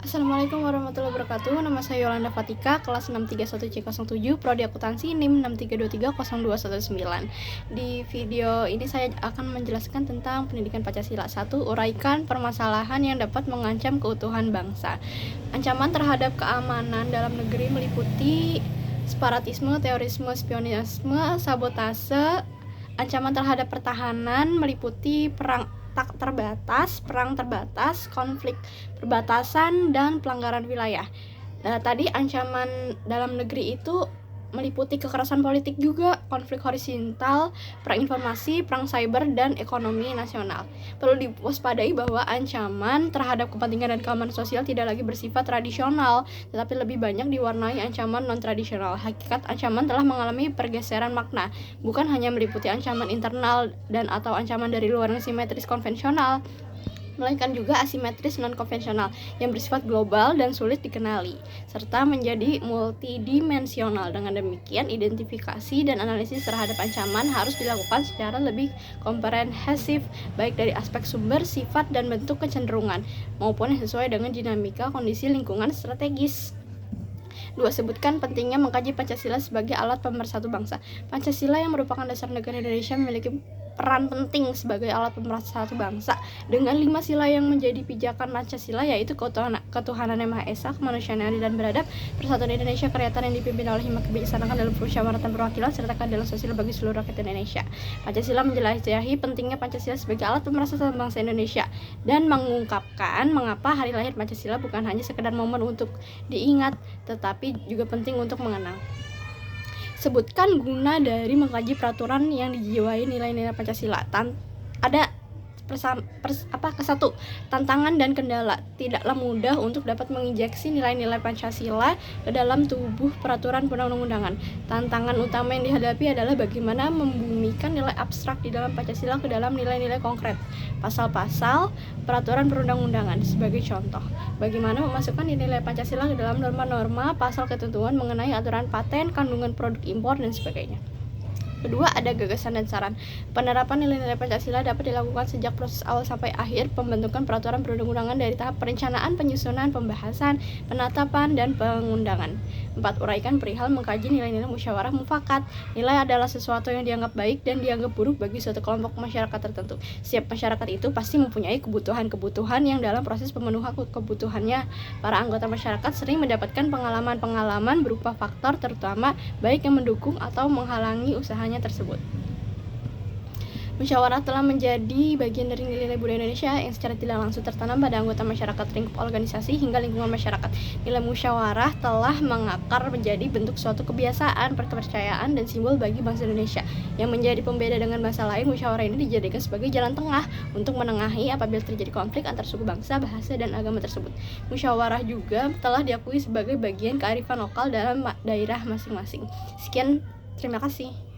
Assalamualaikum warahmatullahi wabarakatuh. Nama saya Yolanda Fatika, kelas 631C07, Prodi Akuntansi NIM 632302119. Di video ini saya akan menjelaskan tentang pendidikan Pancasila. 1. Uraikan permasalahan yang dapat mengancam keutuhan bangsa. Ancaman terhadap keamanan dalam negeri meliputi separatisme, terorisme, spionisme, sabotase. Ancaman terhadap pertahanan meliputi perang terbatas, konflik perbatasan, dan pelanggaran wilayah. Tadi ancaman dalam negeri itu meliputi kekerasan politik juga, konflik horizontal, perang informasi, perang cyber, dan ekonomi nasional. Perlu diwaspadai bahwa ancaman terhadap kepentingan dan keamanan sosial tidak lagi bersifat tradisional, tetapi lebih banyak diwarnai ancaman non-tradisional. Hakikat ancaman telah mengalami pergeseran makna, bukan hanya meliputi ancaman internal dan atau ancaman dari luar yang simetris konvensional, melainkan juga asimetris non-konvensional yang bersifat global dan sulit dikenali, serta menjadi multidimensional. Dengan demikian, identifikasi dan analisis terhadap ancaman harus dilakukan secara lebih komprehensif, baik dari aspek sumber, sifat, dan bentuk kecenderungan, maupun yang sesuai dengan dinamika kondisi lingkungan strategis. 2. Sebutkan pentingnya mengkaji Pancasila sebagai alat pemersatu bangsa. Pancasila yang merupakan dasar negara Indonesia memiliki peran penting sebagai alat pemersatu bangsa dengan 5 sila yang menjadi pijakan Pancasila, yaitu ketuhanan yang Maha Esa, kemanusiaan yang adil dan beradab, persatuan Indonesia, kerakyatan yang dipimpin oleh hikmat kebijaksanaan dalam musyawarah perwakilan, serta keadilan sosial bagi seluruh rakyat Indonesia. Pancasila menjelajahi pentingnya Pancasila sebagai alat pemersatu bangsa Indonesia dan mengungkapkan mengapa hari lahir Pancasila bukan hanya sekedar momen untuk diingat, tetapi juga penting untuk mengenang. Sebutkan guna dari mengkaji peraturan yang dijiwai nilai-nilai Pancasila. Kesatu, tantangan dan kendala. Tidaklah mudah untuk dapat menginjeksi nilai-nilai Pancasila ke dalam tubuh peraturan perundang-undangan. Tantangan utama yang dihadapi adalah bagaimana membumikan nilai abstrak di dalam Pancasila ke dalam nilai-nilai konkret, pasal-pasal peraturan perundang-undangan. Sebagai contoh, bagaimana memasukkan nilai Pancasila ke dalam norma-norma pasal ketentuan mengenai aturan paten, kandungan produk impor, dan sebagainya. Kedua, ada gagasan dan saran. Penerapan nilai-nilai Pancasila dapat dilakukan sejak proses awal sampai akhir pembentukan peraturan perundang-undangan dari tahap perencanaan, penyusunan, pembahasan, penetapan, dan pengundangan. 4. Uraikan perihal mengkaji nilai-nilai musyawarah mufakat. Nilai adalah sesuatu yang dianggap baik dan dianggap buruk bagi suatu kelompok masyarakat tertentu. Setiap masyarakat itu pasti mempunyai kebutuhan-kebutuhan yang dalam proses pemenuhan kebutuhannya, para anggota masyarakat sering mendapatkan pengalaman-pengalaman berupa faktor terutama baik yang mendukung atau menghalangi usahanya tersebut. Musyawarah telah menjadi bagian dari nilai-nilai budaya Indonesia yang secara tidak langsung tertanam pada anggota masyarakat, lingkup organisasi, hingga lingkungan masyarakat. Nilai musyawarah telah mengakar menjadi bentuk suatu kebiasaan, kepercayaan, dan simbol bagi bangsa Indonesia. Yang menjadi pembeda dengan bangsa lain, musyawarah ini dijadikan sebagai jalan tengah untuk menengahi apabila terjadi konflik antar suku bangsa, bahasa, dan agama tersebut. Musyawarah juga telah diakui sebagai bagian kearifan lokal dalam daerah masing-masing. Sekian, terima kasih.